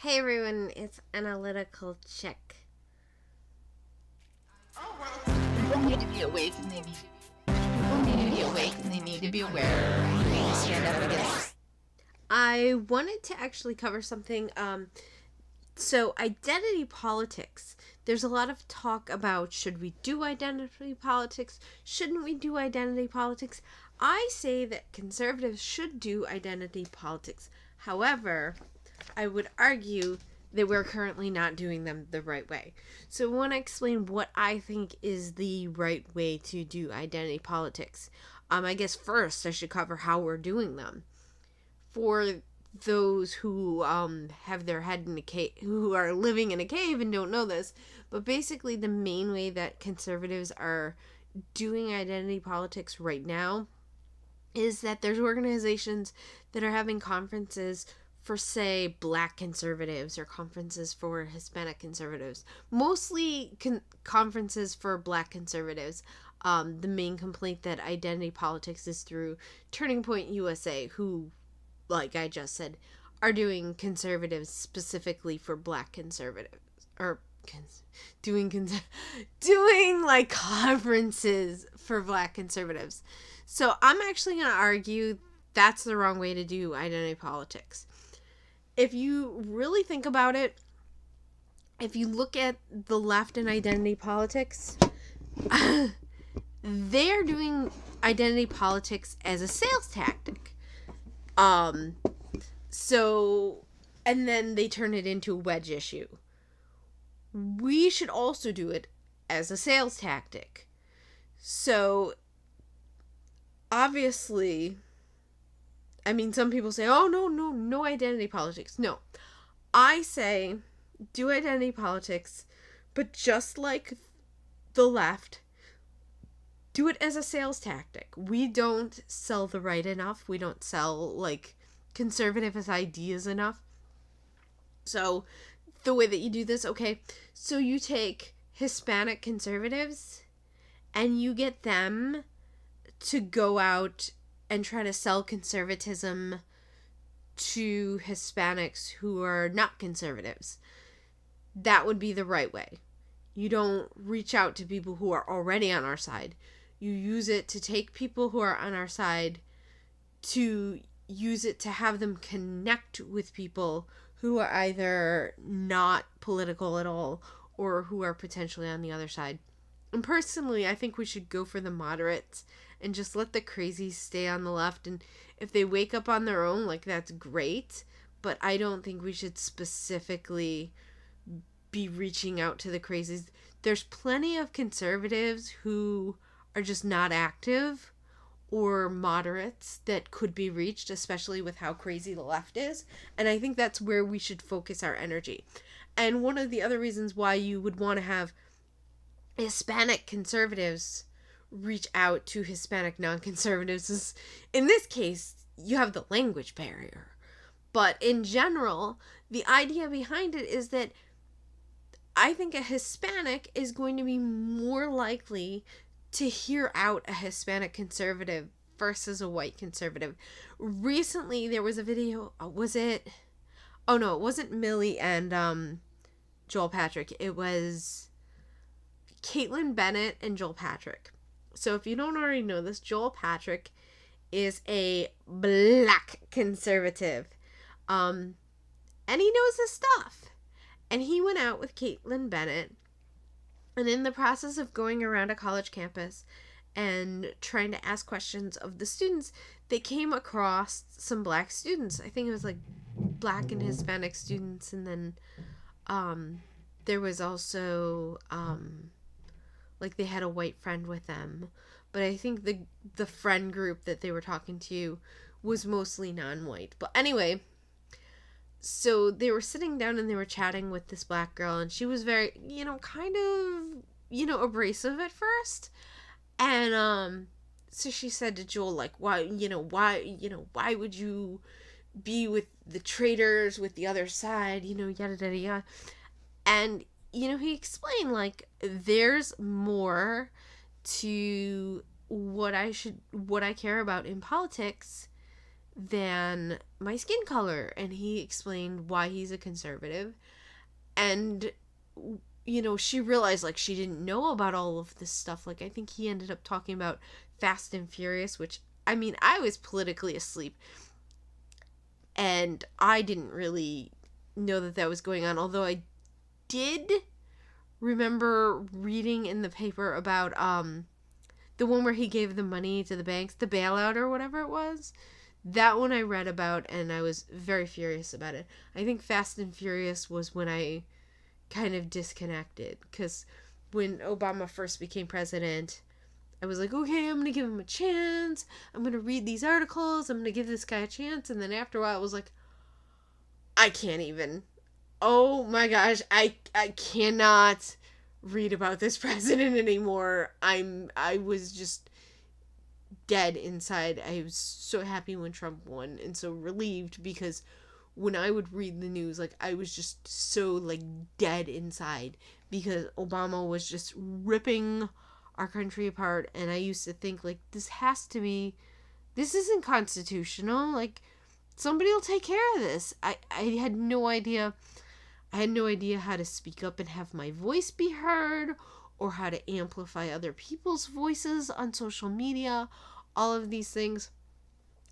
Hey everyone, it's Analytical Chick. People need to be awake and they need to be aware. We need to stand up against. I wanted to actually cover something. So identity politics. There's a lot of talk about should we do identity politics? Shouldn't we do identity politics? I say that conservatives should do identity politics. However, I would argue that we're currently not doing them the right way. So I want to explain what I think is the right way to do identity politics. I guess first I should cover how we're doing them. For those who have their head in a cave, who are living in a cave and don't know this, but basically the main way that conservatives are doing identity politics right now is that there's organizations that are having conferences for, say, Black conservatives or conferences for Hispanic conservatives. Mostly conferences for Black conservatives. The main complaint that identity politics is through Turning Point USA, who, like I just said, are doing conservatives specifically for Black conservatives. Or doing like conferences for Black conservatives. So I'm actually going to argue that's the wrong way to do identity politics. If you really think about it, if you look at the left in identity politics, they're doing identity politics as a sales tactic. So, and then they turn it into a wedge issue. We should also do it as a sales tactic. So, obviously, I mean, some people say, oh, no identity politics. No. I say, do identity politics, but just like the left, do it as a sales tactic. We don't sell the right enough. We don't sell, like, conservative ideas enough. So, the way that you do this, okay, so you take Hispanic conservatives and you get them to go out and try to sell conservatism to Hispanics who are not conservatives. That would be the right way. You don't reach out to people who are already on our side. You use it to take people who are on our side, to use it to have them connect with people who are either not political at all or who are potentially on the other side. And personally, I think we should go for the moderates and just let the crazies stay on the left. And if they wake up on their own, like, that's great. But I don't think we should specifically be reaching out to the crazies. There's plenty of conservatives who are just not active or moderates that could be reached, especially with how crazy the left is. And I think that's where we should focus our energy. And one of the other reasons why you would want to have Hispanic conservatives reach out to Hispanic non-conservatives is, in this case, you have the language barrier. But in general, the idea behind it is that I think a Hispanic is going to be more likely to hear out a Hispanic conservative versus a white conservative. Recently, there was a video, it wasn't Millie and Joel Patrick. It was Caitlin Bennett and Joel Patrick. So if you don't already know this, Joel Patrick is a Black conservative. And he knows his stuff. And he went out with Caitlin Bennett. And in the process of going around a college campus and trying to ask questions of the students, they came across some Black students. I think it was like Black and Hispanic students. And then there was also like they had a white friend with them. But I think the friend group that they were talking to was mostly non-white. But anyway, so they were sitting down and they were chatting with this Black girl, and she was very, kind of, abrasive at first. And so she said to Joel, like, why would you be with the traitors, with the other side, yada yada yada. And he explained, like, there's more to what I care about in politics than my skin color. And he explained why he's a conservative. And, you know, she realized, like, she didn't know about all of this stuff. Like, I think he ended up talking about Fast and Furious, which, I mean, I was politically asleep. And I didn't really know that that was going on. Although I did remember reading in the paper about the one where he gave the money to the banks, the bailout or whatever it was. That one I read about, and I was very furious about it. I think Fast and Furious was when I kind of disconnected, because when Obama first became president, I was like, okay, I'm gonna give him a chance. I'm gonna read these articles. I'm gonna give this guy a chance. And then after a while, I was like, I can't even. Oh my gosh, I cannot read about this president anymore. I was just dead inside. I was so happy when Trump won and so relieved, because when I would read the news, like, I was just so, like, dead inside, because Obama was just ripping our country apart. And I used to think, like, this isn't constitutional. Like, somebody will take care of this. I had no idea. I had no idea how to speak up and have my voice be heard, or how to amplify other people's voices on social media, all of these things.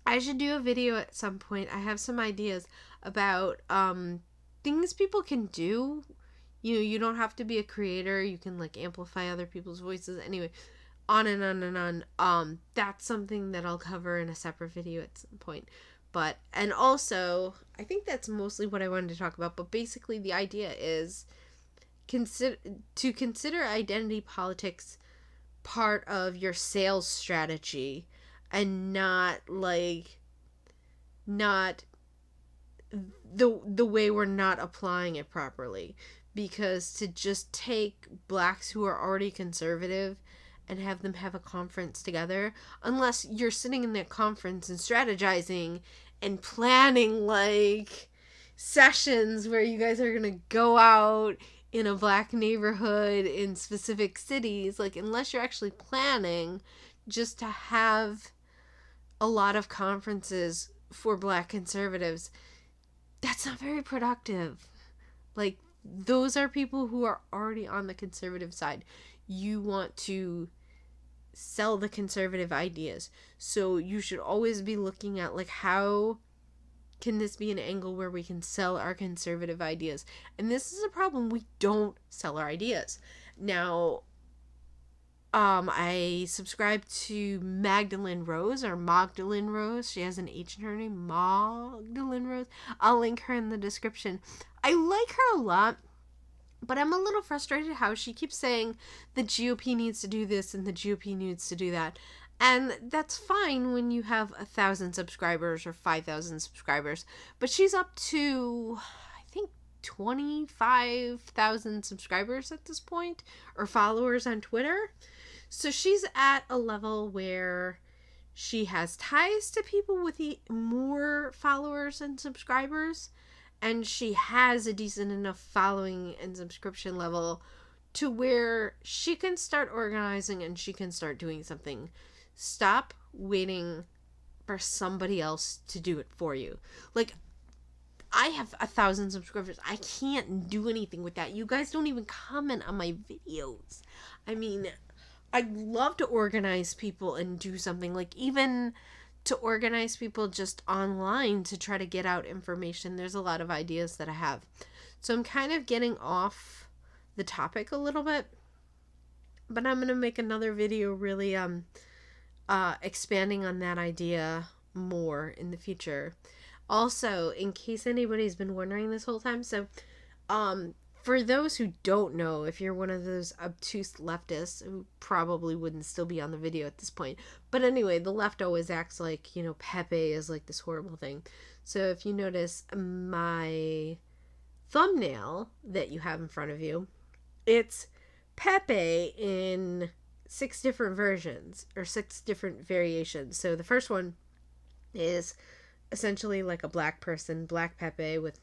I should do a video at some point. I have some ideas about things people can do. You know, you don't have to be a creator. You can, like, amplify other people's voices. Anyway, on and on and on. That's something that I'll cover in a separate video at some point. But, and also, I think that's mostly what I wanted to talk about. But basically, the idea is consider identity politics part of your sales strategy, and not the way we're not applying it properly. Because to just take blacks who are already conservative and have them have a conference together, unless you're sitting in that conference and strategizing and planning, like, sessions where you guys are gonna go out in a black neighborhood in specific cities, like, unless you're actually planning just to have a lot of conferences for black conservatives, that's not very productive. Like, those are people who are already on the conservative side. You want to sell the conservative ideas. So you should always be looking at, like, how can this be an angle where we can sell our conservative ideas? And this is a problem. We don't sell our ideas. Now, I subscribe to Magdalene Rose, or Magdalene Rose. She has an H in her name, Magdalene Rose. I'll link her in the description. I like her a lot, but I'm a little frustrated how she keeps saying the GOP needs to do this and the GOP needs to do that. And that's fine when you have 1,000 subscribers or 5,000 subscribers. But she's up to, I think, 25,000 subscribers at this point, or followers on Twitter. So she's at a level where she has ties to people with more followers and subscribers, and she has a decent enough following and subscription level to where she can start organizing and she can start doing something. Stop waiting for somebody else to do it for you. Like, I have 1,000 subscribers. I can't do anything with that. You guys don't even comment on my videos. I mean, I'd love to organize people and do something, like, even to organize people just online to try to get out information. There's a lot of ideas that I have. So I'm kind of getting off the topic a little bit, but I'm going to make another video really expanding on that idea more in the future. Also, in case anybody's been wondering this whole time, so for those who don't know, if you're one of those obtuse leftists who probably wouldn't still be on the video at this point, but anyway, the left always acts like, you know, Pepe is like this horrible thing. So if you notice my thumbnail that you have in front of you, it's Pepe in 6 different versions, or 6 different variations. So the first one is essentially like a black person, black Pepe with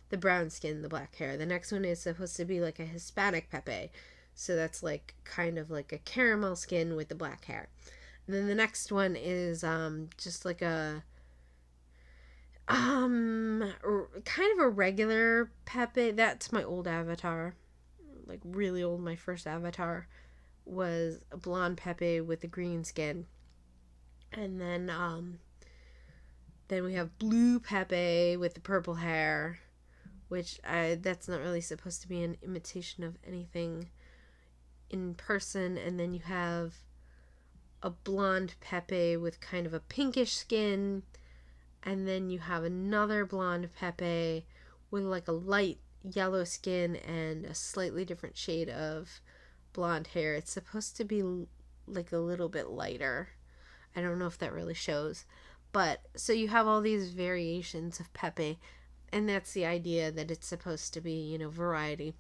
the brown skin, the black hair. The next one is supposed to be like a Hispanic Pepe. So that's like kind of like a caramel skin with the black hair. And then the next one is just like a Kind of a regular Pepe. That's my old avatar. Like, really old. My first avatar was a blonde Pepe with a green skin. And then we have blue Pepe with the purple hair, which that's not really supposed to be an imitation of anything in person. And then you have a blonde Pepe with kind of a pinkish skin. And then you have another blonde Pepe with like a light yellow skin and a slightly different shade of blonde hair. It's supposed to be like a little bit lighter. I don't know if that really shows. But so you have all these variations of Pepe, and that's the idea, that it's supposed to be, variety.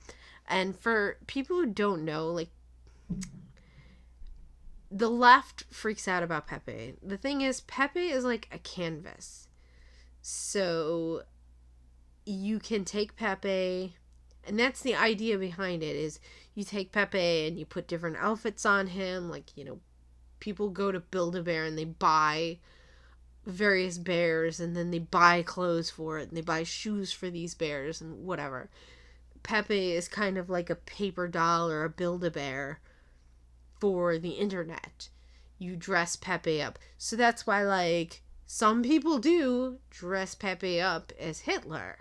And for people who don't know, like, the left freaks out about Pepe. The thing is, Pepe is like a canvas. So you can take Pepe, and that's the idea behind it, is you take Pepe and you put different outfits on him. Like, people go to Build-A-Bear and they buy various bears, and then they buy clothes for it, and they buy shoes for these bears and whatever. Pepe is kind of like a paper doll or a Build-A-Bear for the internet. You dress Pepe up. So that's why, like, some people do dress Pepe up as Hitler,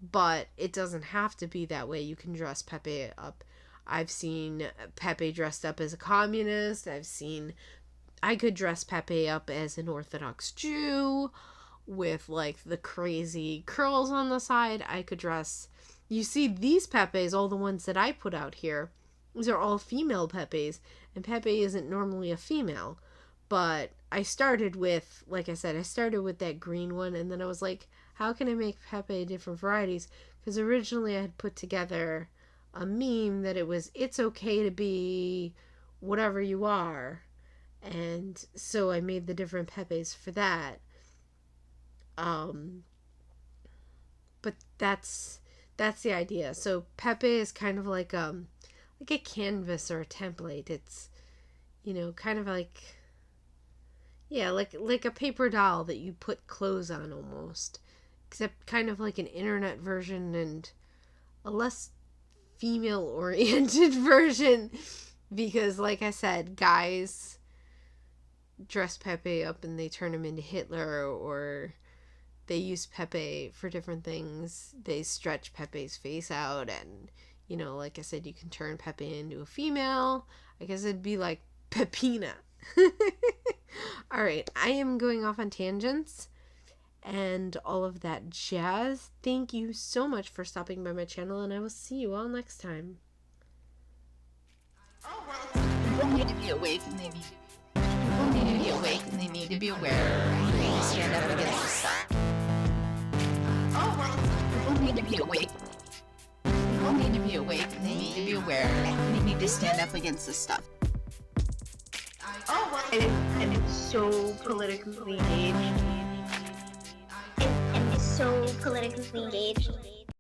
but it doesn't have to be that way. You can dress Pepe up. I've seen Pepe dressed up as a communist. I could dress Pepe up as an Orthodox Jew with, like, the crazy curls on the side. You see these Pepes, all the ones that I put out here, these are all female Pepes, and Pepe isn't normally a female. But I started with, like I said, that green one, and then I was like, how can I make Pepe different varieties? Because originally I had put together a meme that it's okay to be whatever you are. And so I made the different Pepes for that. But that's the idea. So Pepe is kind of like a canvas or a template. It's, kind of like, yeah, like a paper doll that you put clothes on almost. Except kind of like an internet version and a less female-oriented version. Because, like I said, guys dress Pepe up and they turn him into Hitler, or they use Pepe for different things. They stretch Pepe's face out, and, like I said, you can turn Pepe into a female. I guess it'd be like Pepina. Alright, I am going off on tangents and all of that jazz. Thank you so much for stopping by my channel, and I will see you all next time. You don't need to be awake, and they need to be aware. You need to stand up against the stuff. You don't need to be awake. You don't need to be awake, and they need to be aware. They need to stand up against the stuff. And it's so politically engaged. And it's so politically engaged.